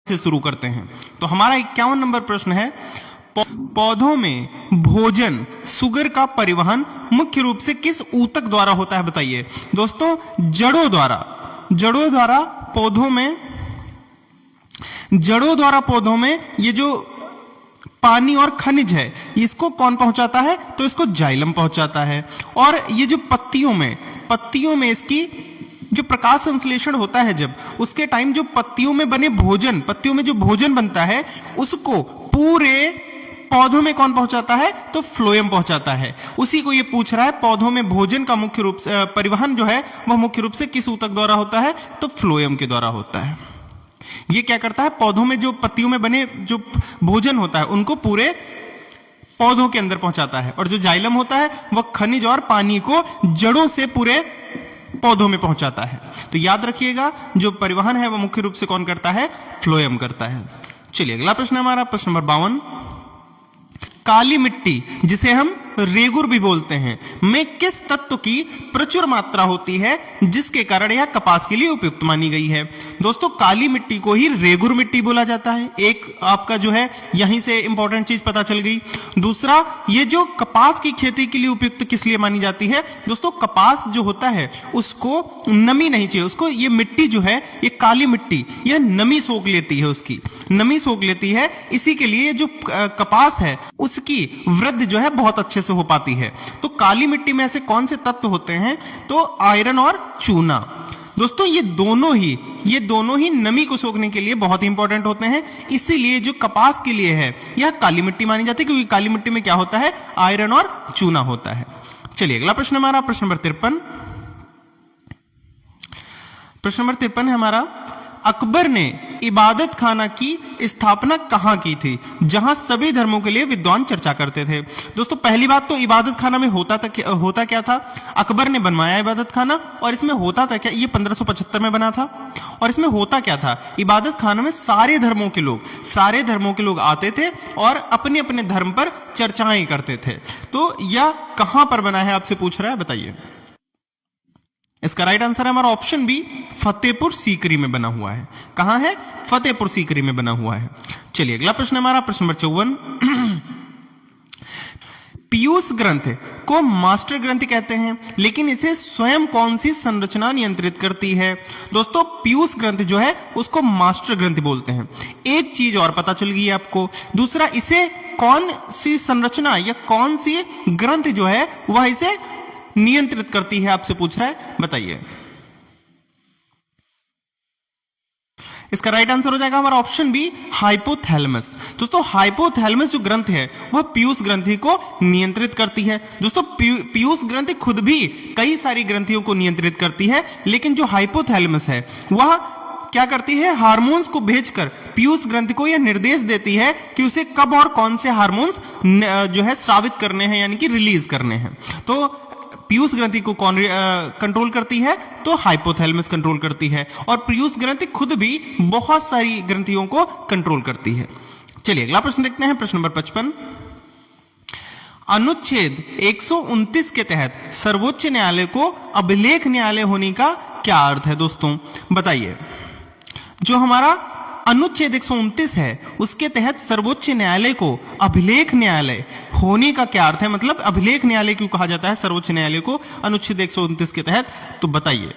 से शुरू करते हैं। तो हमारा 51 नंबर प्रश्न है, पौधों में भोजन सुगर का परिवहन मुख्य रूप से किस ऊतक द्वारा होता है, बताइए। दोस्तों, जड़ों द्वारा पौधों में ये जो पानी और खनिज है इसको कौन पहुंचाता है, तो इसको जाइलम पहुंचाता है। और ये जो पत्तियों में इसकी जो प्रकाश संश्लेषण होता है, जब उसके टाइम जो पत्तियों में जो भोजन बनता है उसको पूरे पौधों में कौन पहुंचाता है, तो फ्लोएम पहुंचाता है। उसी को ये पूछ रहा है, पौधों में भोजन का मुख्य रूप से परिवहन जो है वह मुख्य रूप से किस ऊतक द्वारा होता है, तो फ्लोएम के द्वारा होता है। ये क्या करता है, पौधों में जो पत्तियों में बने जो भोजन होता है उनको पूरे पौधों के अंदर पहुंचाता है, और जो जाइलम होता है वह खनिज और पानी को जड़ों से पूरे पौधों में पहुंचाता है। तो याद रखिएगा, जो परिवहन है वह मुख्य रूप से कौन करता है, फ्लोएम करता है। चलिए अगला प्रश्न है हमारा, प्रश्न नंबर 52। काली मिट्टी, जिसे हम रेगुर भी बोलते हैं, में किस तत्व की प्रचुर मात्रा होती है जिसके कारण यह कपास के लिए उपयुक्त मानी गई है। दोस्तों, काली मिट्टी को ही रेगुर मिट्टी बोला जाता है। एक आपका जो है यहीं से इंपॉर्टेंट चीज पता चल गई। दूसरा, ये जो कपास की खेती के लिए उपयुक्त किस लिए मानी जाती है, दोस्तों कपास जो होता है उसको नमी नहीं चाहिए, उसको ये मिट्टी जो है, ये काली मिट्टी, यह नमी सोख लेती है, उसकी नमी सोख लेती है। इसी के लिए जो कपास है उसकी वृद्धि जो है बहुत अच्छे हो पाती है। तो काली मिट्टी में ऐसे कौन से तत्व होते हैं, तो आयरन और चूना। दोस्तों, ये दोनों ही नमी को सोखने के लिए बहुत ही इंपॉर्टेंट होते हैं। इसीलिए जो कपास के लिए है यह काली मिट्टी मानी जाती है, क्योंकि काली मिट्टी में क्या होता है, आयरन और चूना होता है। चलिए अगला प्रश्न हमारा, प्रश्न नंबर 53। प्रश्न नंबर 53 है हमारा, अकबर ने इबादत खाना की स्थापना कहां की थी जहां सभी धर्मों के लिए विद्वान चर्चा करते थे। दोस्तों, पहली बात तो इबादत खाना में होता क्या था, अकबर ने बनवाया इबादत खाना, और इसमें होता था क्या, ये 1575 में बना था। और इसमें होता क्या था, इबादत खाना में सारे धर्मों के लोग आते थे और अपने अपने धर्म पर चर्चाएं करते थे। तो यह कहां पर बना है, आपसे पूछ रहा है, बताइए। इसका राइट आंसर है हमारा ऑप्शन बी, फतेहपुर सीकरी में बना हुआ है। कहां है, फतेहपुर सीकरी में बना हुआ है। चलिए अगला प्रश्न हमारा, प्रश्न नंबर 54। पीयूष ग्रंथ को मास्टर ग्रंथि कहते हैं, लेकिन इसे स्वयं कौन सी संरचना नियंत्रित करती है। दोस्तों, पीयूष ग्रंथ जो है उसको मास्टर ग्रंथि बोलते हैं। एक चीज और पता चल गई है आपको। दूसरा, इसे कौन सी संरचना या कौन सी ग्रंथ जो है वह इसे नियंत्रित करती है, आपसे पूछ रहा है, बताइए। इसका राइट आंसर हो जाएगा हमारा ऑप्शन बी, हाइपोथैलेमस। दोस्तों, हाइपोथैलेमस जो ग्रंथ है वह पीयूष ग्रंथि को नियंत्रित करती है। दोस्तों, पीयूष ग्रंथि खुद भी कई सारी ग्रंथियों को नियंत्रित करती है, लेकिन जो हाइपोथैलेमस है वह क्या करती है, हार्मोन्स को भेजकर पीयूष ग्रंथि को यह निर्देश देती है कि उसे कब और कौन से हार्मोन्स जो है स्रावित करने हैं, यानी कि रिलीज करने हैं। तो पीयूष ग्रंथि को कौन कंट्रोल करती है, तो हाइपोथैलेमस कंट्रोल करती है। और पीयूष ग्रंथि खुद भी बहुत सारी ग्रंथियों को कंट्रोल करती है। चलिए अगला प्रश्न देखते हैं, प्रश्न नंबर 55। अनुच्छेद 129 के तहत सर्वोच्च न्यायालय को अभिलेख न्यायालय होने का क्या अर्थ है, दोस्तों बताइए। जो हमारा अनुच्छेद 129 है उसके तहत सर्वोच्च न्यायालय को अभिलेख न्यायालय होने का क्या अर्थ है, मतलब अभिलेख न्यायालय क्यों कहा जाता है सर्वोच्च न्यायालय को अनुच्छेद 129 के तहत, तो बताइए।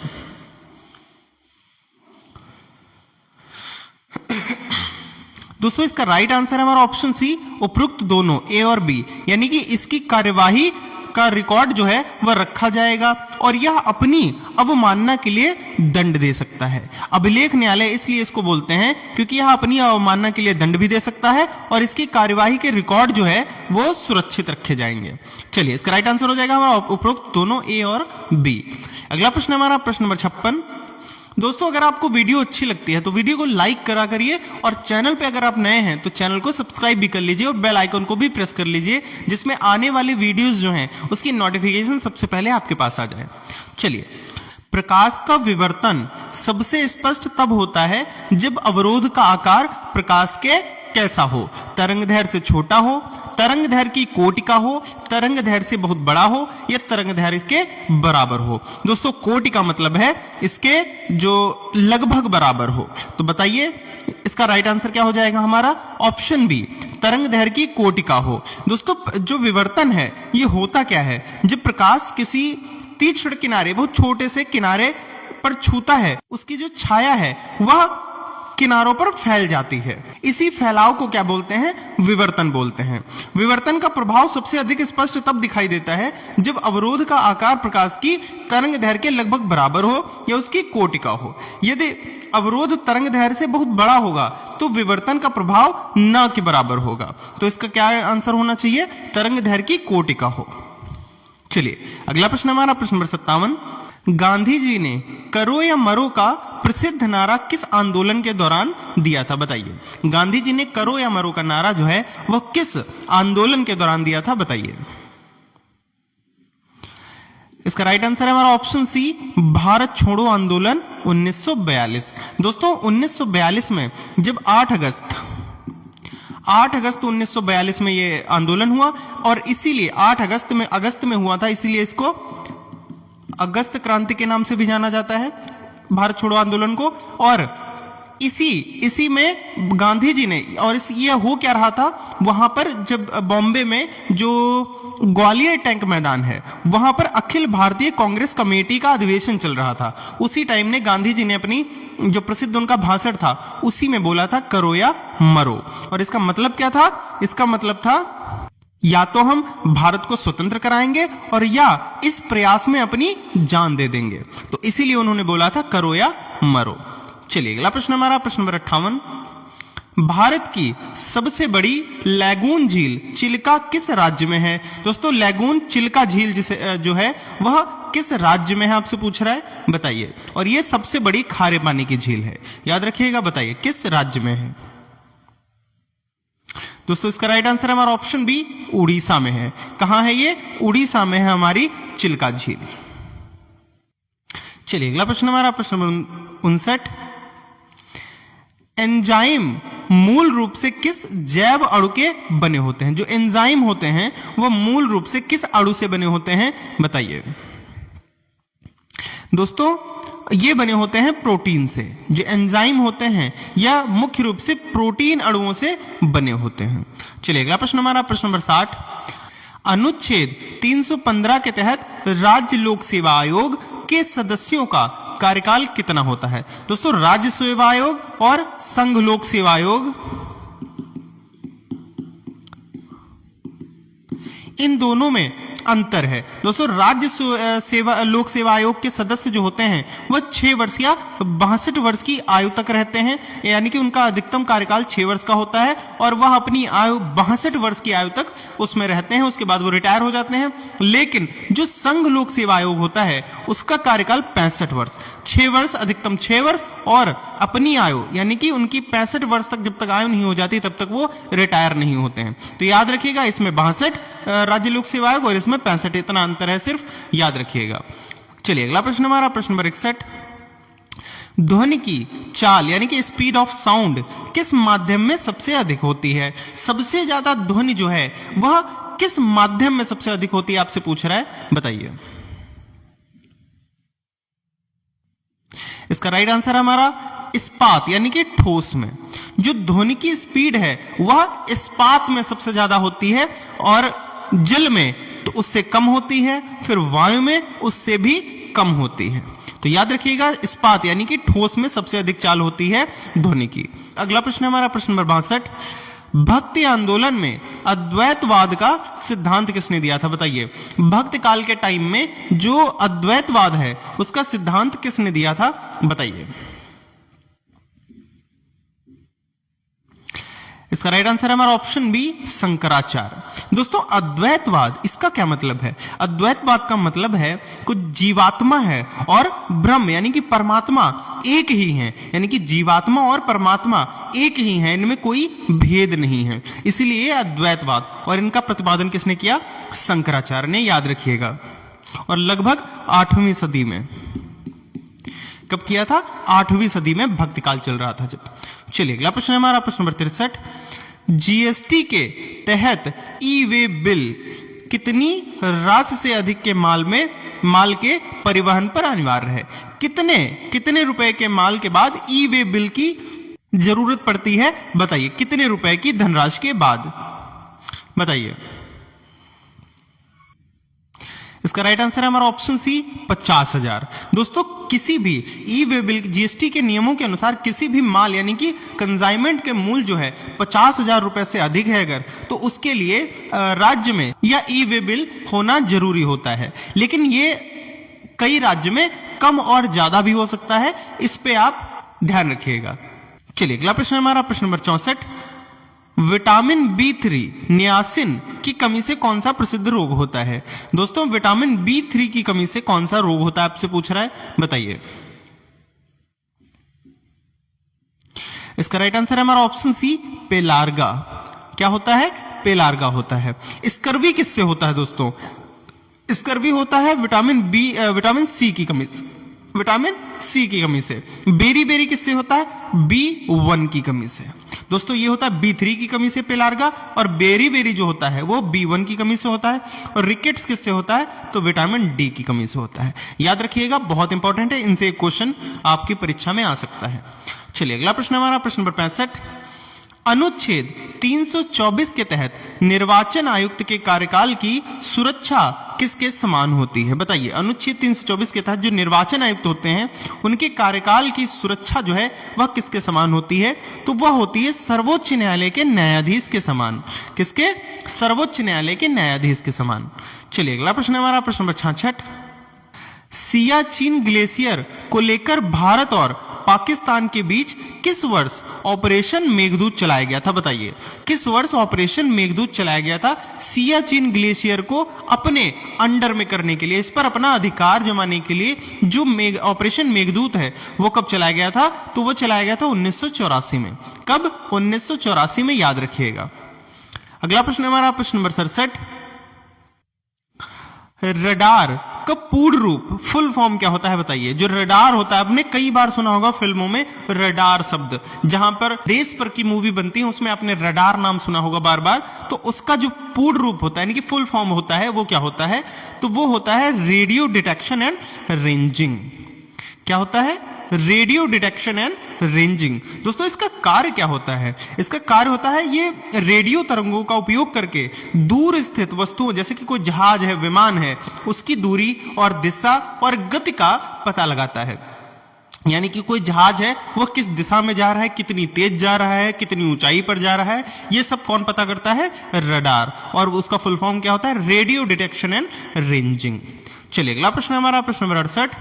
दोस्तों, इसका राइट आंसर है हमारा ऑप्शन सी, उपरोक्त दोनों ए और बी, यानी कि इसकी कार्यवाही का रिकॉर्ड जो है वह रखा जाएगा और यह अपनी अवमानना के लिए दंड दे सकता है। अभिलेख न्यायालय इसलिए इसको बोलते हैं क्योंकि यह अपनी अवमानना के लिए दंड भी दे सकता है और इसकी कार्यवाही के रिकॉर्ड जो है वो सुरक्षित रखे जाएंगे। चलिए, इसका राइट आंसर हो जाएगा हमारा उपरोक्त दोनों ए और बी। अगला प्रश्न हमारा, प्रश्न नंबर 56। दोस्तों, अगर आपको वीडियो अच्छी लगती है तो वीडियो को लाइक करा करिए, और चैनल पे अगर आप नए हैं तो चैनल को सब्सक्राइब भी कर लीजिए और बेल आइकन को भी प्रेस कर लीजिए, जिसमें आने वाली वीडियोस जो हैं उसकी नोटिफिकेशन सबसे पहले आपके पास आ जाए। चलिए, प्रकाश का विवर्तन सबसे स्पष्ट तब होता है जब अवरोध का आकार प्रकाश के कैसा हो, तरंगदैर्घ्य से छोटा हो, तरंग दैर्घ्य की कोटि का हो, तरंग दैर्घ्य से बहुत बड़ा हो या तरंग दैर्घ्य के बराबर हो। दोस्तों कोटि का मतलब है इसके जो लगभग बराबर हो। तो बताइए इसका राइट आंसर क्या हो जाएगा हमारा? ऑप्शन बी, तरंग दैर्घ्य की कोटि का हो। दोस्तों जो विवर्तन है ये होता क्या है? जब प्रकाश किसी तीक्ष्ण किनारे, बहुत छोटे से किनारे पर छूता है, उसकी जो छाया है वह किनारों पर फैल जाती है। इसी फैलाव को क्या बोलते हैं? विवर्तन बोलते हैं। विवर्तन का प्रभाव सबसे अधिक स्पष्ट तब दिखाई देता है जब अवरोध का आकार प्रकाश की तरंग दैर्घ्य के लगभग बराबर हो या उसकी कोटि का हो। यदि अवरोध तरंग दैर्घ्य से बहुत बड़ा होगा तो विवर्तन का प्रभाव न के बराबर होगा। तो इसका क्या आंसर होना चाहिए? तरंग दैर्घ्य की कोटि का हो। चलिए अगला प्रश्न हमारा प्रश्न नंबर 57। गांधी जी ने करो या मरो का प्रसिद्ध नारा किस आंदोलन के दौरान दिया था? बताइए गांधी जी ने करो या मरो का नारा जो है वह किस आंदोलन के दौरान दिया था? बताइए। इसका राइट आंसर है हमारा ऑप्शन सी, भारत छोड़ो आंदोलन 1942। दोस्तों 1942 में जब 8 अगस्त 1942 में ये आंदोलन हुआ और इसीलिए 8 अगस्त में हुआ था, इसीलिए इसको अगस्त क्रांति के नाम से भी जाना जाता है, भारत छोड़ो आंदोलन को। और इसी में गांधी जी ने, और ये हो क्या रहा था वहां पर, जब बॉम्बे में जो ग्वालियर टैंक मैदान है वहां पर अखिल भारतीय कांग्रेस कमेटी का अधिवेशन चल रहा था। उसी टाइम ने गांधी जी ने अपनी जो प्रसिद्ध उनका भाषण था उसी में बोला था करो या मरो। और इसका मतलब क्या था? इसका मतलब था या तो हम भारत को स्वतंत्र कराएंगे और या इस प्रयास में अपनी जान दे देंगे। तो इसीलिए उन्होंने बोला था करो या मरो। चलिए अगला प्रश्न हमारा प्रश्न नंबर 58। भारत की सबसे बड़ी लैगून झील चिल्का किस राज्य में है? दोस्तों लैगून चिल्का झील जिसे जो है वह किस राज्य में है आपसे पूछ रहा है, बताइए। और यह सबसे बड़ी खारे पानी की झील है, याद रखिएगा, बताइए किस राज्य में है। दोस्तों इसका राइट आंसर हमारा ऑप्शन बी, उड़ीसा में है। कहां है ये? उड़ीसा में है हमारी चिल्का झील। चलिए अगला प्रश्न हमारा प्रश्न नंबर 59। एंजाइम मूल रूप से किस जैव अणु के बने होते हैं? जो एंजाइम होते हैं वह मूल रूप से किस अणु से बने होते हैं, बताइए। दोस्तों ये बने होते हैं प्रोटीन से। जो एंजाइम होते हैं यह मुख्य रूप से प्रोटीन अणुओं से बने होते हैं। चलिए अगला प्रश्न हमारा प्रश्न नंबर 60। अनुच्छेद 315 के तहत राज्य लोक सेवा आयोग के सदस्यों का कार्यकाल कितना होता है? दोस्तों राज्य सेवा आयोग और संघ लोक सेवा आयोग, इन दोनों में अंतर है। दोस्तों राज्य सेवा लोक सेवा आयोग के सदस्य जो होते हैं वह 6 वर्ष या 62 वर्ष की आयु तक रहते हैं, यानी कि उनका अधिकतम कार्यकाल 6 वर्ष का होता है और वह अपनी आयु 62 वर्ष की आयु तक उसमें रहते हैं, उसके बाद वो रिटायर हो जाते हैं। लेकिन जो संघ लोक सेवा आयोग होता है उसका कार्यकाल 65 वर्ष, 6 वर्ष अधिकतम 6 वर्ष, और अपनी आयु यानी कि उनकी 65 वर्ष तक जब तक आयु नहीं हो जाती तब तक वो रिटायर नहीं होते हैं। तो याद रखिएगा इसमें 62 राज्य लोक सेवा आयोग और इसमें 65, इतना अंतर है सिर्फ, याद रखिएगा। चलिए अगला प्रश्न हमारा प्रश्न नंबर 61। ध्वनि की चाल यानी कि स्पीड ऑफ साउंड किस माध्यम में सबसे अधिक होती है? सबसे ज्यादा ध्वनि जो है वह किस माध्यम में सबसे अधिक होती है आपसे पूछ रहा है, बताइए। इसका राइट आंसर हमारा इस्पात यानी कि ठोस में। जो ध्वनि की स्पीड है वह इस्पात में सबसे ज्यादा होती है और जल में तो उससे कम होती है, फिर वायु में उससे भी कम होती है। तो याद रखिएगा इस्पात यानी कि ठोस में सबसे अधिक चाल होती है ध्वनि की। अगला प्रश्न हमारा प्रश्न नंबर 62। भक्ति आंदोलन में अद्वैतवाद का सिद्धांत किसने दिया था, बताइए। भक्ति काल के टाइम में जो अद्वैतवाद है उसका सिद्धांत किसने दिया था, बताइए। इसका राइट आंसर है हमारा ऑप्शन बी, शंकराचार्य। दोस्तों अद्वैतवाद इसका क्या मतलब है? अद्वैतवाद का मतलब है कुछ जीवात्मा है और ब्रह्म यानी कि परमात्मा एक ही है, यानी कि जीवात्मा और परमात्मा एक ही है, इनमें कोई भेद नहीं है, इसीलिए अद्वैतवाद। और इनका प्रतिपादन किसने किया? शंकराचार्य ने, याद रखिएगा। और लगभग 8वीं सदी में, कब किया था? 8वीं सदी में भक्ति काल चल रहा था जब। चलिए अगला प्रश्न हमारा प्रश्न नंबर 63। जीएसटी के तहत ई वे बिल कितनी राशि से अधिक के माल के परिवहन पर अनिवार्य है? कितने रुपए के माल के बाद ई वे बिल की जरूरत पड़ती है? बताइए, कितने रुपए की धनराशि के बाद? बताइए। इसका राइट आंसर है हमारा ऑप्शन सी, 50,000। दोस्तों, किसी भी ई वे बिल जीएसटी के नियमों के अनुसार किसी भी माल यानी कि कंसाइनमेंट के मूल्य जो है 50,000 रुपए से अधिक है अगर, तो उसके लिए राज्य में या ई वे बिल होना जरूरी होता है। लेकिन ये कई राज्य में कम और ज्यादा भी हो सकता है, इस पे आप ध्यान रखिएगा। चलिए अगला प्रश्न हमारा प्रश्न नंबर 64। विटामिन B3 नियासिन की कमी से कौन सा प्रसिद्ध रोग होता है? दोस्तों, विटामिन B3 की कमी से कौन सा रोग होता है आपसे पूछ रहा है, बताइए। इसका राइट आंसर है हमारा ऑप्शन सी, पेलार्गा। क्या होता है? पेलार्गा होता है। स्कर्वी किससे होता है दोस्तों? स्कर्वी होता है विटामिन सी की कमी से, विटामिन सी की कमी से। बेरी किससे होता है? B1 की कमी से। दोस्तों, ये होता है B3 की कमी से पेलार्गा, और बेरी जो होता है वो B1 की कमी से होता है। और रिकेट्स किससे होता है? तो विटामिन डी की कमी से होता है। याद रखिएगा, बहुत इंपॉर्टेंट है, इनसे एक क्वेश्चन आपकी परीक्षा में आ सकता है। चलिए अगला प्रश्न हमारा प्रश्न नंबर 65। अनुच्छेद 324 के तहत निर्वाचन आयुक्त के कार्यकाल की सुरक्षा किसके समान होती है? बताइए। अनुच्छेद 324 के तहत जो निर्वाचन आयुक्त होते हैं उनके कार्यकाल की सुरक्षा जो है वह किसके समान होती है? तो वह होती है सर्वोच्च न्यायालय के न्यायाधीश के समान। किसके? सर्वोच्च न्यायालय के न्यायाधीश के समान। चलिए अगला प्रश्न हमारा प्रश्न नंबर 66। सियाचिन ग्लेशियर को लेकर भारत और पाकिस्तान के बीच किस वर्ष ऑपरेशन मेघदूत चलाया गया था? बताइए, किस वर्ष ऑपरेशन मेघदूत चलाया गया था सियाचिन ग्लेशियर को अपने अंडर में करने के लिए, इस पर अपना अधिकार जमाने के लिए? जो ऑपरेशन मेघदूत है वो कब चलाया गया था? तो वो चलाया गया था 1984 में। कब? 1984 में, याद रखिएगा। अगला प्रश्न हमारा प्रश्न नंबर 67। रडार का पूर्ण रूप, फुल फॉर्म क्या होता है? बताइए। जो रडार होता है, आपने कई बार सुना होगा फिल्मों में रडार शब्द, जहां पर देश पर की मूवी बनती है उसमें आपने रडार नाम सुना होगा बार बार। तो उसका जो पूर्ण रूप होता है यानी कि फुल फॉर्म होता है वो क्या होता है? तो वो होता है रेडियो डिटेक्शन एंड रेंजिंग। क्या होता है? Radio detection and ranging. दोस्तों, इसका कार्य क्या होता है? इसका कार्य होता है ये रेडियो तरंगों का उपयोग करके दूर स्थित वस्तुओं जैसे कि कोई जहाज है, विमान है, उसकी दूरी और दिशा और गति का पता लगाता है। यानी कि कोई जहाज है वो किस दिशा में जा रहा है, कितनी तेज जा रहा है, कितनी ऊंचाई पर जा रहा है, ये सब कौन पता करता है? रडार। और उसका फुल फॉर्म क्या होता है? Radio detection and ranging. चलिए अगला प्रश्न हमारा प्रश्न नंबर 68।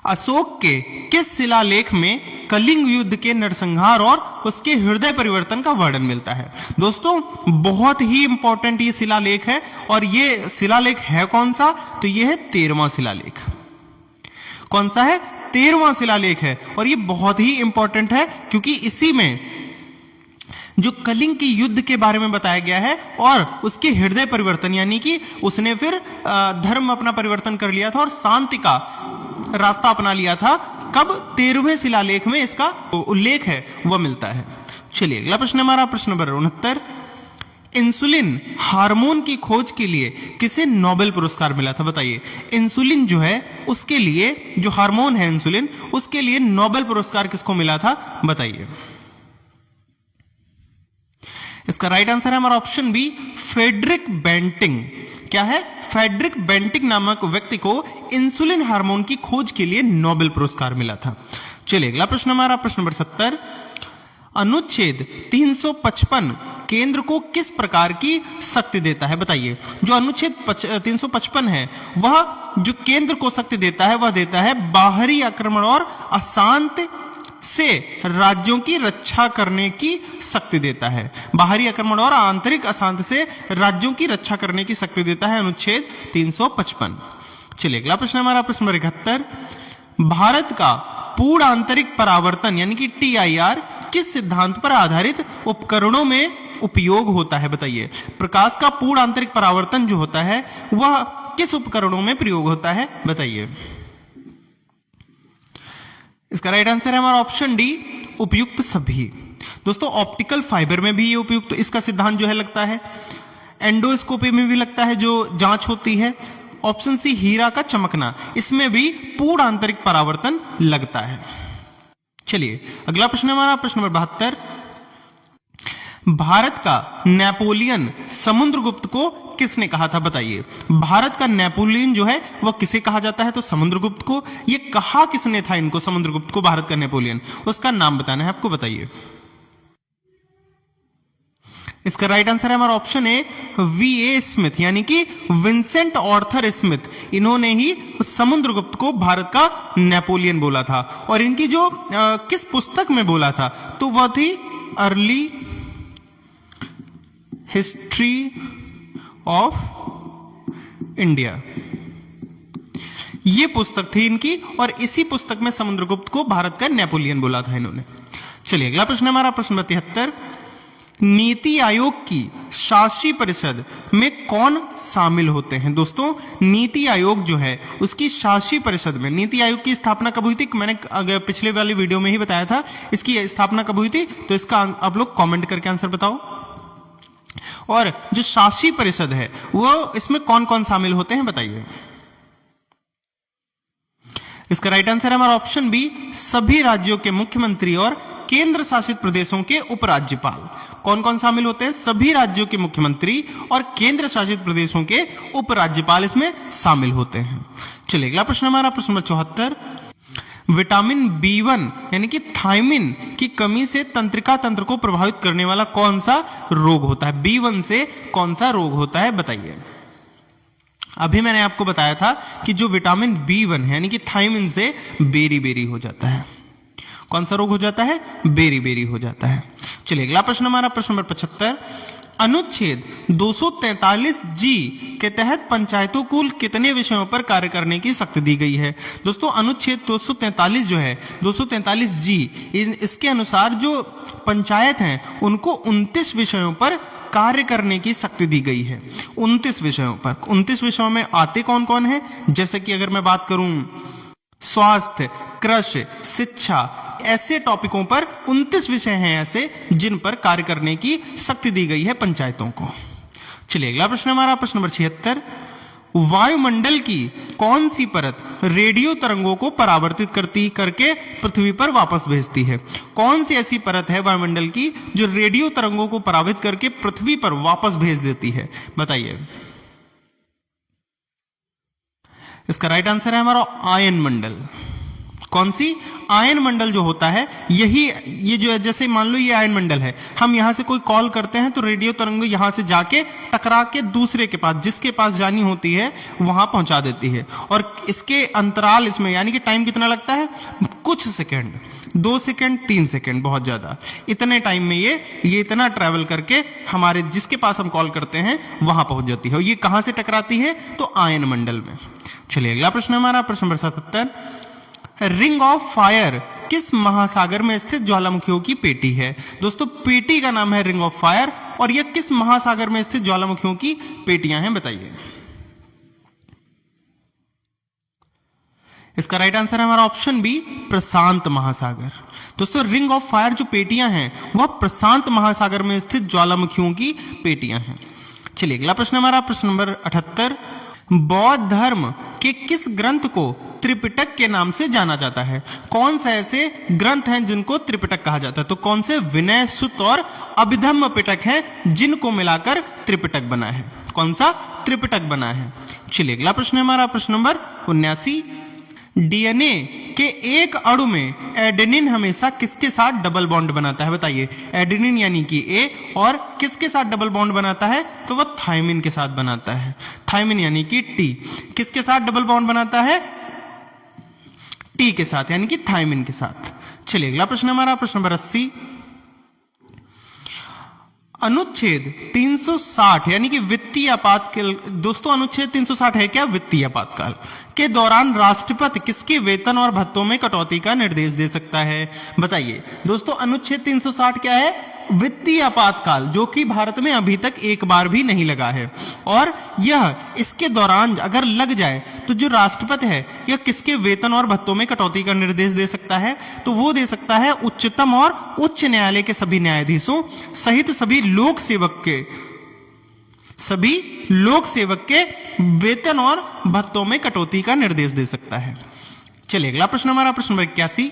अशोक के किस शिलालेख में कलिंग युद्ध के नरसंहार और उसके हृदय परिवर्तन का वर्णन मिलता है? दोस्तों, बहुत ही इंपॉर्टेंट ये शिलालेख है। और ये शिलालेख है कौन सा? तो ये है 13वां शिलालेख। कौन सा है? 13वां शिलालेख है। और ये बहुत ही इंपॉर्टेंट है क्योंकि इसी में जो कलिंग की युद्ध के बारे में बताया गया है और उसके हृदय परिवर्तन, यानी कि उसने फिर धर्म अपना परिवर्तन कर लिया था और शांति का रास्ता अपना लिया था। कब? 13वें शिलालेख में इसका उल्लेख है वह मिलता है। चलिए अगला प्रश्न हमारा प्रश्न नंबर 69। इंसुलिन हार्मोन की खोज के लिए किसे नोबेल पुरस्कार मिला था? बताइए। इंसुलिन जो है उसके लिए, जो हार्मोन है इंसुलिन, उसके लिए नोबेल पुरस्कार किसको मिला था? बताइए। इसका राइट आंसर है हमारा ऑप्शन बी, फ्रेडरिक बेंटिंग। क्या है? फ्रेडरिक बेंटिंग नामक व्यक्ति को इंसुलिन हार्मोन की खोज के लिए नोबेल पुरस्कार मिला था। चलिए अगला प्रश्न हमारा प्रश्न नंबर 70। अनुच्छेद 355 केंद्र को किस प्रकार की शक्ति देता है? बताइए। जो अनुच्छेद 355 है वह जो केंद्र को शक्ति देता है वह देता है बाहरी आक्रमण और अशांत से राज्यों की रक्षा करने की शक्ति देता है। बाहरी आक्रमण और आंतरिक अशांति से राज्यों की रक्षा करने की शक्ति देता है अनुच्छेद 355। चलिए अगला प्रश्न हमारा प्रश्न नंबर 71। भारत का पूर्ण आंतरिक परावर्तन यानी कि TIR किस सिद्धांत पर आधारित उपकरणों में उपयोग होता है? बताइए। प्रकाश का पूर्ण आंतरिक परावर्तन जो होता है वह किस उपकरणों में प्रयोग होता है? बताइए। इसका राइट आंसर है हमारा ऑप्शन डी, उपयुक्त सभी। दोस्तों ऑप्टिकल फाइबर में भी ये उपयुक्त इसका सिद्धांत जो है लगता है। एंडोस्कोपी में भी लगता है जो जांच होती है। ऑप्शन सी हीरा का चमकना, इसमें भी पूर्ण आंतरिक परावर्तन लगता है। चलिए अगला प्रश्न हमारा प्रश्न नंबर 72। भारत का नेपोलियन समुद्रगुप्त को किसने कहा था बताइए। भारत का नेपोलियन जो है वह किसे कहा जाता है, तो समुद्रगुप्त को। ये कहा किसने था इनको, समुद्रगुप्त को, भारत का नेपोलियन, उसका नाम बताना है आपको, बताइए। इसका राइट आंसर है हमारा ऑप्शन ए वी.ए. स्मिथ, यानी कि विंसेंट ऑर्थर स्मिथ। इन्होंने ही समुद्रगुप्त को भारत का नेपोलियन बोला था। और इनकी जो किस पुस्तक में बोला था, तो वह थी अर्ली हिस्ट्री ऑफ इंडिया। ये पुस्तक थी इनकी, और इसी पुस्तक में समुद्रगुप्त को भारत का नेपोलियन बोला था इन्होंने। चलिए अगला प्रश्न हमारा प्रश्न 73। नीति आयोग की शासी परिषद में कौन शामिल होते हैं। दोस्तों नीति आयोग जो है उसकी शासी परिषद में, नीति आयोग की स्थापना कब हुई थी, मैंने अगर पिछले वाली वीडियो में ही बताया था इसकी स्थापना कब हुई थी, तो इसका आप लोग कमेंट करके आंसर बताओ। और जो शासी परिषद है वो इसमें कौन कौन शामिल होते हैं बताइए। इसका राइट आंसर है हमारा ऑप्शन बी सभी राज्यों के मुख्यमंत्री और केंद्र शासित प्रदेशों के उपराज्यपाल। कौन कौन शामिल होते हैं, सभी राज्यों के मुख्यमंत्री और केंद्र शासित प्रदेशों के उपराज्यपाल इसमें शामिल होते हैं। चलिए अगला प्रश्न हमारा प्रश्न नंबर 74। विटामिन B1 यानी कि थायमिन की कमी से तंत्रिका तंत्र को प्रभावित करने वाला कौन सा रोग होता है, B1 से कौन सा रोग होता है बताइए। अभी मैंने आपको बताया था कि जो विटामिन B1 है यानी कि थायमिन से बेरी बेरी हो जाता है। कौन सा रोग हो जाता है, बेरी बेरी हो जाता है। चलिए अगला प्रश्न हमारा प्रश्न नंबर 75। अनुच्छेद 243 जी के तहत पंचायतों को कुल कितने विषयों पर कार्य करने की शक्ति दी गई है। दोस्तों अनुच्छेद 243 जो है 243 जी, इसके अनुसार जो पंचायत हैं उनको 29 विषयों पर कार्य करने की शक्ति दी गई है। 29 विषयों पर, 29 विषयों में आते कौन कौन है, जैसे कि अगर मैं बात करूं स्वास्थ्य, कृषि, शिक्षा, ऐसे टॉपिकों पर 29 विषय हैं ऐसे जिन पर कार्य करने की शक्ति दी गई है पंचायतों को। चलिए अगला प्रश्न हमारा प्रश्न नंबर 76। वायुमंडल की कौन सी परत रेडियो तरंगों को परावर्तित करके पृथ्वी पर वापस भेजती है। कौन सी ऐसी परत है वायुमंडल की जो रेडियो तरंगों को परावर्तित करके पृथ्वी पर वापस भेज देती है बताइए। इसका राइट आंसर है हमारा आयन मंडल। कौन सी, आयन मंडल जो होता है यही, ये जो है जैसे मान लो ये आयन मंडल है, हम यहां से कोई कॉल करते हैं तो रेडियो तरंग यहां से जाके टकरा के दूसरे के पास, जिसके पास जानी होती है वहां पहुंचा देती है। और इसके अंतराल इसमें यानी कि टाइम कितना लगता है, कुछ सेकंड, 2 सेकंड 3 सेकंड, बहुत ज्यादा, इतने टाइम में ये इतना ट्रेवल करके हमारे जिसके पास हम कॉल करते हैं वहां पहुंच जाती है। और ये कहां से टकराती है, तो आयन मंडल में। चलिए अगला प्रश्न हमारा प्रश्न नंबर 77। रिंग ऑफ फायर किस महासागर में स्थित ज्वालामुखियों की पेटी है। दोस्तों पेटी का नाम है रिंग ऑफ फायर, और यह किस महासागर में स्थित ज्वालामुखियों की पेटियां हैं बताइए। इसका राइट आंसर है हमारा ऑप्शन बी प्रशांत महासागर। दोस्तों रिंग ऑफ फायर जो पेटियां हैं वह प्रशांत महासागर में स्थित ज्वालामुखियों की पेटियां हैं। चलिए अगला प्रश्न हमारा प्रश्न नंबर 78। बौद्ध धर्म के किस ग्रंथ को त्रिपिटक के नाम से जाना जाता है। कौन से ऐसे ग्रंथ हैं जिनको त्रिपिटक कहा जाता है, तो कौन से विनय, सुत्त और अभिधम्म पिटक हैं जिनको मिलाकर त्रिपिटक बना है। कौन सा, त्रिपिटक बना है। चलिए अगला प्रश्न है हमारा प्रश्न नंबर 79। डीएनए के एक अणु में एडेनिन हमेशा किसके साथ डबल बॉन्ड बनाता है बताइए। एडेनिन यानी कि ए, और किसके साथ डबल बॉन्ड बनाता है, तो वह थायमिन के साथ बनाता है। थायमिन यानी कि टी, किसके साथ डबल बॉन्ड बनाता है, टी के साथ यानी कि थायमिन के साथ। चलिए अगला प्रश्न हमारा प्रश्न नंबर 80। अनुच्छेद 360 यानी कि वित्तीय आपातकाल, दोस्तों अनुच्छेद 360 है क्या, वित्तीय आपातकाल के दौरान राष्ट्रपति किसके वेतन और भत्तों में कटौती का निर्देश दे सकता है बताइए। दोस्तों अनुच्छेद 360 क्या है, वित्तीय आपातकाल, जो कि भारत में अभी तक एक बार भी नहीं लगा है। और यह इसके दौरान अगर लग जाए तो जो राष्ट्रपति है यह किसके वेतन और भत्तों में कटौती का निर्देश दे सकता है? तो वो दे सकता है उच्चतम और उच्च न्यायालय के सभी न्यायाधीशों सहित सभी लोक सेवक के वेतन और भत्तों में कटौती का निर्देश दे सकता है। चलिए अगला प्रश्न हमारा प्रश्न नंबर 81।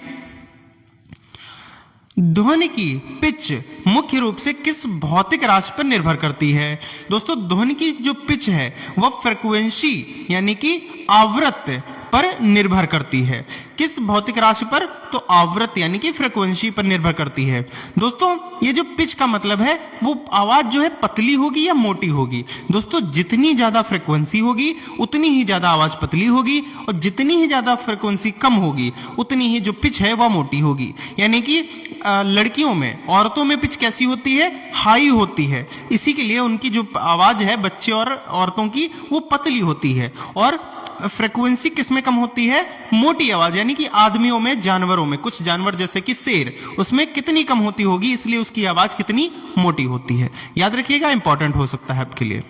ध्वनि की पिच मुख्य रूप से किस भौतिक राशि पर निर्भर करती है? दोस्तों ध्वनि की जो पिच है वह फ्रीक्वेंसी यानी कि आवृत्ति पर निर्भर करती है। किस भौतिक राशि पर? तो आवृत्ति यानी कि फ्रीक्वेंसी पर निर्भर करती है। दोस्तों ये जो पिच का मतलब है वो आवाज जो है पतली होगी या मोटी होगी? दोस्तों जितनी ज्यादा फ्रीक्वेंसी होगी उतनी ही ज्यादा आवाज पतली होगी, और जितनी ही ज्यादा फ्रीक्वेंसी कम होगी उतनी ही जो पिच है वह मोटी होगी। यानी कि लड़कियों में, औरतों में पिच कैसी होती है? हाई होती है। इसी के लिए उनकी जो आवाज है बच्चे और औरतों की वो पतली होती है। और फ्रीक्वेंसी किसमें कम होती है? मोटी आवाज यानी कि आदमियों में, जानवरों में, कुछ जानवर जैसे कि शेर, उसमें कितनी कम होती होगी, इसलिए उसकी आवाज कितनी मोटी होती है। याद रखिएगा, इंपॉर्टेंट हो सकता है आपके लिए।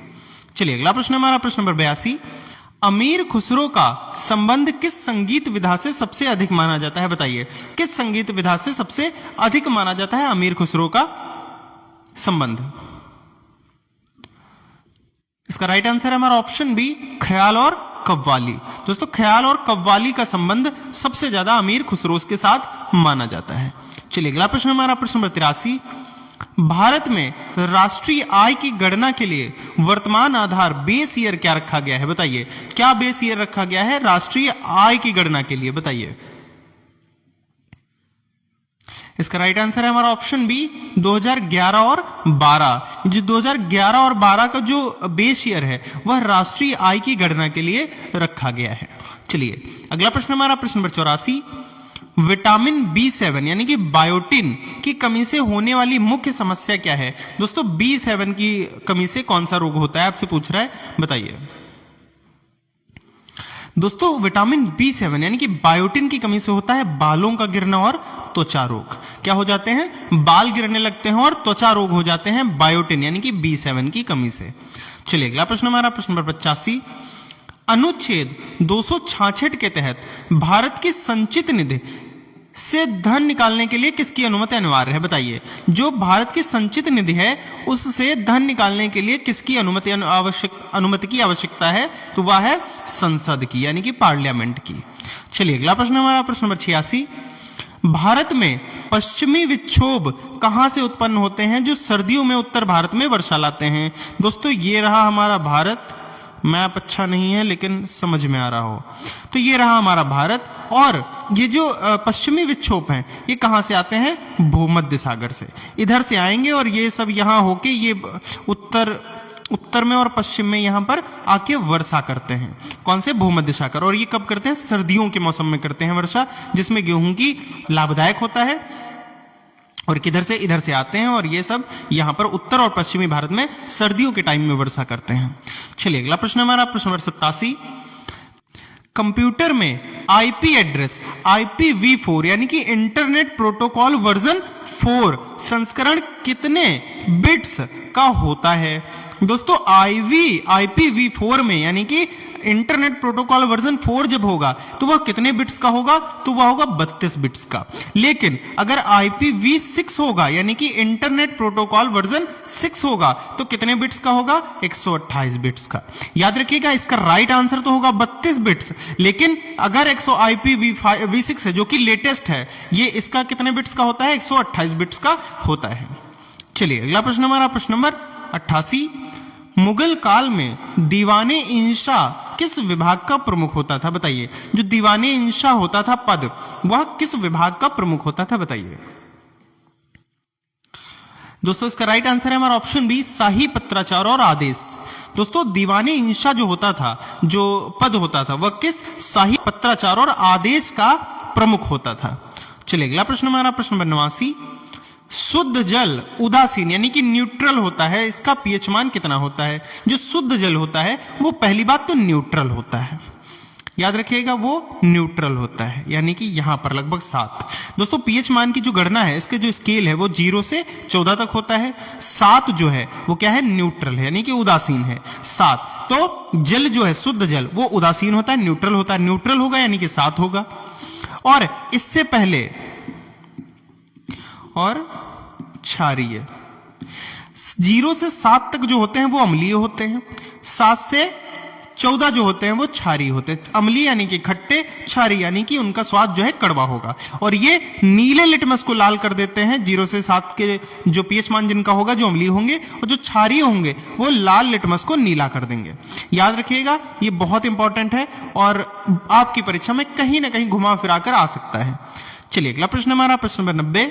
चलिए अगला प्रश्न हमारा प्रश्न नंबर 82। अमीर खुसरो का संबंध किस संगीत विधा से सबसे अधिक माना जाता है? बताइए किस संगीत विधा से सबसे अधिक माना जाता है अमीर खुसरो का संबंध? इसका राइट आंसर है हमारा ऑप्शन बी, ख्याल और कव्वाली। दोस्तों ख्याल और कव्वाली का संबंध सबसे ज्यादा अमीर खुसरो के साथ माना जाता है। चलिए अगला प्रश्न हमारा प्रश्न नंबर 83। भारत में राष्ट्रीय आय की गणना के लिए वर्तमान आधार बेस ईयर क्या रखा गया है? बताइए क्या बेस ईयर रखा गया है राष्ट्रीय आय की गणना के लिए? बताइए। इसका राइट आंसर है हमारा ऑप्शन बी, 2011 और 12। जो 2011 और 12 का जो बेस ईयर है वह राष्ट्रीय आय की गणना के लिए रखा गया है। चलिए अगला प्रश्न हमारा प्रश्न नंबर 84। विटामिन B7 यानी कि बायोटिन की कमी से होने वाली मुख्य समस्या क्या है? दोस्तों B7 की कमी से कौन सा रोग होता है आपसे पूछ रहा है, बताइए। दोस्तों विटामिन B7 यानी कि बायोटिन की कमी से होता है बालों का गिरना और त्वचा रोग। क्या हो जाते हैं? बाल गिरने लगते हैं और त्वचा रोग हो जाते हैं बायोटिन यानी कि B7 की कमी से। चलिए अगला प्रश्न हमारा प्रश्न नंबर 85। अनुच्छेद 266 के तहत भारत की संचित निधि से धन निकालने के लिए किसकी अनुमति अनिवार्य है? बताइए जो भारत की संचित निधि है उससे धन निकालने के लिए किसकी अनुमति की आवश्यकता है? तो वह है संसद की यानी कि पार्लियामेंट की। चलिए अगला प्रश्न हमारा प्रश्न नंबर 86। भारत में पश्चिमी विक्षोभ कहां से उत्पन्न होते हैं जो सर्दियों में उत्तर भारत में वर्षा लाते हैं? दोस्तों ये रहा हमारा भारत, मैप अच्छा नहीं है लेकिन समझ में आ रहा हो, तो ये रहा हमारा भारत। और ये जो पश्चिमी विक्षोभ हैं ये कहां से आते हैं? भूमध्य सागर से, इधर से आएंगे और ये सब यहां होके ये उत्तर में और पश्चिम में यहां पर आके वर्षा करते हैं। कौन से? भूमध्य सागर। और ये कब करते हैं? सर्दियों के मौसम में करते हैं वर्षा, जिसमें गेहूं की लाभदायक होता है। और किधर से? इधर से आते हैं और ये सब यहां पर उत्तर और पश्चिमी भारत में सर्दियों के टाइम में वर्षा करते हैं। चलिए अगला प्रश्न हमारा प्रश्न नंबर 87। कंप्यूटर में आईपी एड्रेस IPv4 यानी कि इंटरनेट प्रोटोकॉल वर्जन 4 संस्करण कितने बिट्स का होता है? दोस्तों IPv4 में यानी कि इंटरनेट प्रोटोकॉल वर्जन 4 जब होगा तो वह कितने बिट्स का होगा? तो वह होगा 32 बिट्स का। लेकिन अगर IPv6 होगा यानी कि इंटरनेट प्रोटोकॉल वर्जन 6 होगा तो कितने बिट्स का होगा? 128 बिट्स का। याद रखिएगा इसका राइट आंसर तो होगा 32 बिट्स, लेकिन अगर IPv6 है जो कि लेटेस्ट है, ये इसका कितने बिट्स का होता है? 128 बिट्स का होता है। चलिए अगला प्रश्न हमारा प्रश्न नंबर 88। मुगल काल में दीवाने इंशा किस विभाग का प्रमुख होता था? बताइए जो दीवाने इंशा होता था पद, वह किस विभाग का प्रमुख होता था? बताइए। दोस्तों इसका राइट आंसर है हमारा ऑप्शन बी, शाही पत्राचार और आदेश। दोस्तों दीवाने इंशा जो होता था, जो पद होता था, वह किस? शाही पत्राचार और आदेश का प्रमुख होता था। चलिए अगला प्रश्न हमारा प्रश्न नंबर 89। शुद्ध जल उदासीन यानी कि न्यूट्रल होता है, इसका पीएच मान कितना होता है? जो शुद्ध जल होता है वो पहली बात तो न्यूट्रल होता है। याद रखिएगा वो न्यूट्रल होता है, यानी कि यहां पर लगभग 7। दोस्तों पीएच मान की जो गणना है, इसके जो स्केल है वो 0 से 14 तक होता है। 7 जो है वो क्या है, न्यूट्रल है, यानी कि उदासीन है 7। तो जल जो है, शुद्ध जल, वो उदासीन होता है, न्यूट्रल होता है। न्यूट्रल होगा यानी कि 7 होगा। और इससे पहले और क्षारीय, 0 से 7 तक जो होते हैं वो अम्लीय होते हैं, 7 से 14 जो होते हैं वो क्षारीय होते हैं। अम्लीय यानी कि खट्टे, क्षारीय यानी कि उनका स्वाद जो है कड़वा होगा। और ये नीले लिटमस को लाल कर देते हैं। 0 से 7 के जो पीएच मान जिनका होगा, जो अम्लीय होंगे, और जो क्षारीय होंगे वो लाल लिटमस को नीला कर देंगे। याद रखिएगा, ये बहुत इंपॉर्टेंट है और आपकी परीक्षा में कहीं ना कहीं घुमा फिरा कर आ सकता है। चलिए अगला प्रश्न हमारा, प्रश्न नंबर 90।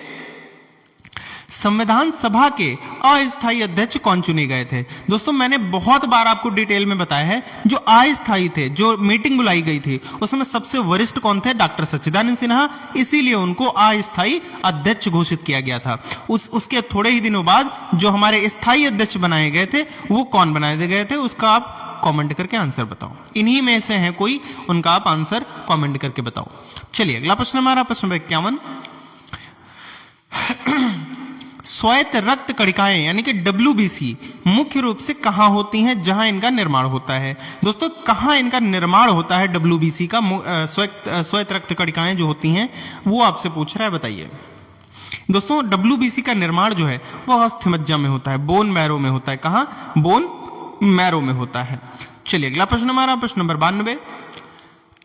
संविधान सभा के अस्थायी अध्यक्ष कौन चुने गए थे? दोस्तों मैंने बहुत बार आपको डिटेल में बताया है, जो अस्थायी थे, जो मीटिंग बुलाई गई थी, उसमें सबसे वरिष्ठ कौन थे? डॉक्टर सच्चिदानंद सिन्हा। इसीलिए उनको अस्थायी अध्यक्ष घोषित किया गया था। उसके थोड़े ही दिनों बाद जो हमारे स्थायी अध्यक्ष बनाए गए थे, वो कौन बनाए गए थे, उसका आप कमेंट करके आंसर बताओ। इन्हीं में से है कोई, उनका आप आंसर कमेंट करके बताओ। चलिए अगला प्रश्न हमारा, प्रश्न नंबर 51। स्वायत्त रक्त कणिकाएं यानी कि WBC मुख्य रूप से कहां होती हैं, जहां इनका निर्माण होता है? दोस्तों कहां इनका निर्माण होता है WBC का? स्वायत्त रक्त कणिकाएं जो होती हैं वो आपसे पूछ रहा है, बताइए। दोस्तों WBC का निर्माण जो है वो अस्थिमज्जा में होता है, बोन मैरो में होता है। कहां? बोन मैरो में होता है। चलिए अगला प्रश्न हमारा, प्रश्न नंबर 92।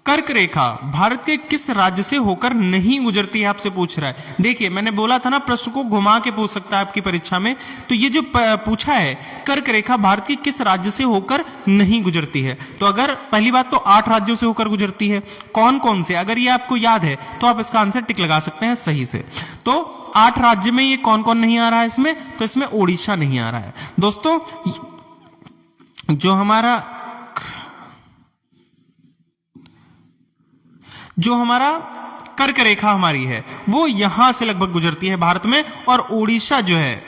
कर्क रेखा भारत के किस राज्य से होकर नहीं गुजरती है, आपसे पूछ रहा है। देखिए मैंने बोला था ना, प्रश्न को घुमा के पूछ सकता है आपकी परीक्षा में। तो ये जो पूछा है, कर्क रेखा भारत के किस राज्य से होकर नहीं गुजरती है, तो अगर पहली बात तो 8 राज्यों से होकर गुजरती है। कौन कौन से, अगर ये आपको याद है तो आप इसका आंसर टिक लगा सकते हैं सही से। तो 8 राज्य में ये कौन कौन नहीं आ रहा है इसमें? तो इसमें ओडिशा नहीं आ रहा है। दोस्तों जो हमारा कर्क रेखा हमारी है वो यहां से लगभग गुजरती है भारत में, और ओडिशा जो है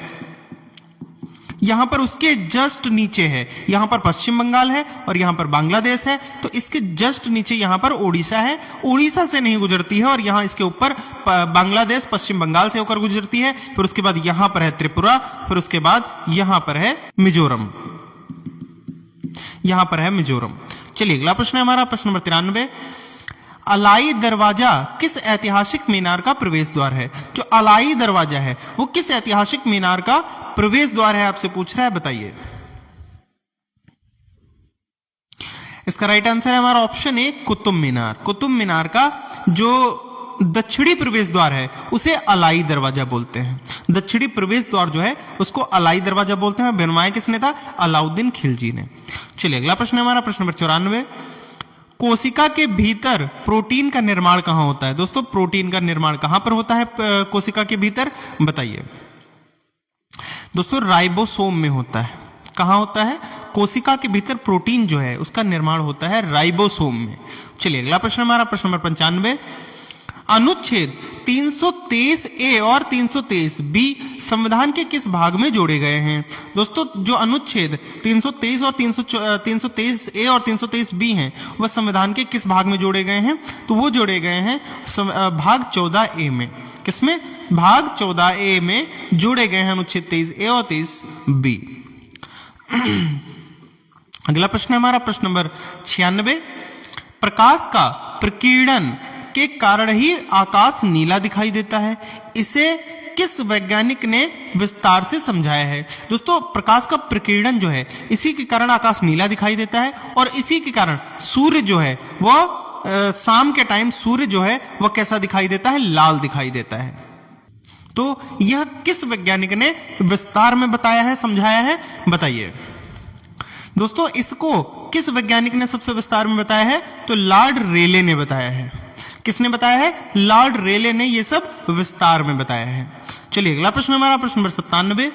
यहां पर उसके जस्ट नीचे है। यहां पर पश्चिम बंगाल है और यहां पर बांग्लादेश है, तो इसके जस्ट नीचे यहां पर ओडिशा है। ओडिशा से नहीं गुजरती है, और यहां इसके ऊपर बांग्लादेश पश्चिम बंगाल से होकर गुजरती है। फिर उसके बाद यहां पर है त्रिपुरा, फिर उसके बाद यहां पर है मिजोरम, यहां पर है मिजोरम। चलिए अगला प्रश्न है हमारा, प्रश्न नंबर 93। अलाई दरवाजा किस ऐतिहासिक मीनार का प्रवेश द्वार है? जो अलाई दरवाजा है वो किस ऐतिहासिक मीनार का प्रवेश द्वार है, आपसे पूछ रहा है, बताइए। इसका राइट आंसर है हमारा ऑप्शन ए, कुतुब मीनार। कुतुब मीनार का जो दक्षिणी प्रवेश द्वार है उसे अलाई दरवाजा बोलते हैं। दक्षिणी प्रवेश द्वार जो है उसको अलाई दरवाजा बोलते हैं। बनवाया किसने था? अलाउद्दीन खिलजी ने। चलिए अगला प्रश्न है हमारा, प्रश्न नंबर 94। कोशिका के भीतर प्रोटीन का निर्माण कहां होता है? दोस्तों प्रोटीन का निर्माण कहां पर होता है कोशिका के भीतर, बताइए। दोस्तों राइबोसोम में होता है। कहां होता है? कोशिका के भीतर प्रोटीन जो है उसका निर्माण होता है राइबोसोम में। चलिए अगला प्रश्न हमारा, प्रश्न नंबर 95। अनुच्छेद 323A और 323B संविधान के किस भाग में जोड़े गए हैं? दोस्तों जो अनुच्छेद 323 और 323A और 323B हैं वह संविधान के किस भाग में जोड़े गए हैं? तो वो जोड़े गए हैं भाग 14A में। किसमें? भाग 14A में जोड़े गए हैं अनुच्छेद 23A और 23B। अगला प्रश्न है हमारा, प्रश्न नंबर 96। प्रकाश का प्रकीर्णन के कारण ही आकाश नीला दिखाई देता है, इसे किस वैज्ञानिक ने विस्तार से समझाया है? दोस्तों प्रकाश का प्रकीर्णन जो है इसी के कारण आकाश नीला दिखाई देता है, और इसी के कारण सूर्य जो है वह शाम के टाइम सूर्य जो है वह कैसा दिखाई देता है? लाल दिखाई देता है। तो यह किस वैज्ञानिक ने विस्तार में बताया है, समझाया है, बताइए। दोस्तों इसको किस वैज्ञानिक ने सबसे विस्तार में बताया है? तो लॉर्ड रेले ने बताया है। किसने बताया है? लॉर्ड रेले ने ये सब विस्तार में बताया है। चलिए अगला प्रश्न हमारा, प्रश्न नंबर 97।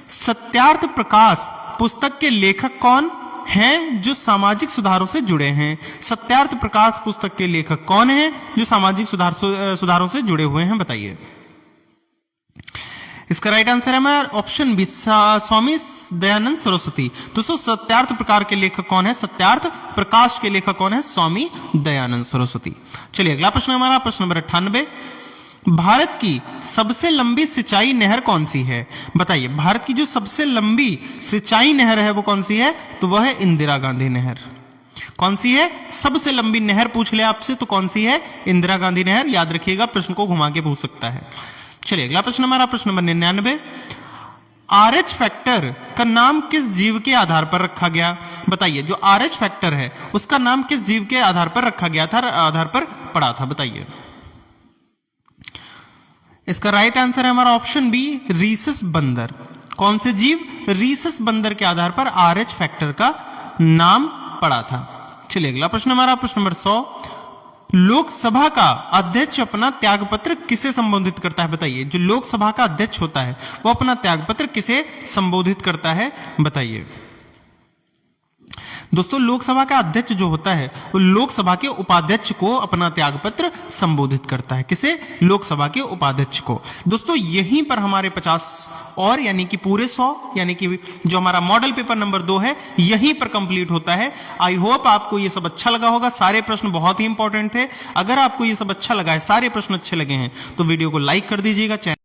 सत्यार्थ प्रकाश पुस्तक के लेखक कौन हैं जो सामाजिक सुधारों से जुड़े हैं? सत्यार्थ प्रकाश पुस्तक के लेखक कौन हैं जो सामाजिक सुधारों से जुड़े हुए हैं, बताइए। इसका राइट आंसर है हमारा ऑप्शन बी, स्वामी दयानंद सरस्वती। दोस्तों सत्यार्थ प्रकार के लेखक कौन है? सत्यार्थ प्रकाश के लेखक कौन है? स्वामी दयानंद सरस्वती। चलिए अगला प्रश्न हमारा प्रश्न नंबर 98। भारत की सबसे लंबी सिंचाई नहर कौन सी है? बताइए, भारत की जो सबसे लंबी सिंचाई नहर है वो कौन सी है? तो वह है इंदिरा गांधी नहर। कौन सी है? सबसे लंबी नहर पूछ ले आपसे तो कौन सी है? इंदिरा गांधी नहर। याद रखिएगा, प्रश्न को घुमा के पूछ सकता है। चलिए अगला प्रश्न हमारा प्रश्न नंबर 99। RH फैक्टर का नाम किस जीव के आधार पर रखा गया? बताइए, जो RH फैक्टर है उसका नाम किस जीव के आधार पर रखा गया था, आधार पर पड़ा था? बताइए। इसका राइट आंसर है हमारा ऑप्शन बी, रीसस बंदर। कौन से जीव? रीसस बंदर के आधार पर RH फैक्टर का नाम पड़ा था। चलिए अगला प्रश्न हमारा प्रश्न नंबर 100। लोकसभा का अध्यक्ष अपना त्यागपत्र किसे संबोधित करता है? बताइए, जो लोकसभा का अध्यक्ष होता है वो अपना त्यागपत्र किसे संबोधित करता है? बताइए। दोस्तों लोकसभा का अध्यक्ष जो होता है वो लोकसभा के उपाध्यक्ष को अपना त्यागपत्र संबोधित करता है। किसे? लोकसभा के उपाध्यक्ष को। दोस्तों यहीं पर हमारे 50 और यानी कि पूरे 100 यानी कि जो हमारा मॉडल पेपर नंबर 2 है यहीं पर कंप्लीट होता है। आई होप आपको ये सब अच्छा लगा होगा। सारे प्रश्न बहुत ही इंपॉर्टेंट थे। अगर आपको ये सब अच्छा लगा है, सारे प्रश्न अच्छे लगे हैं तो वीडियो को लाइक कर दीजिएगा।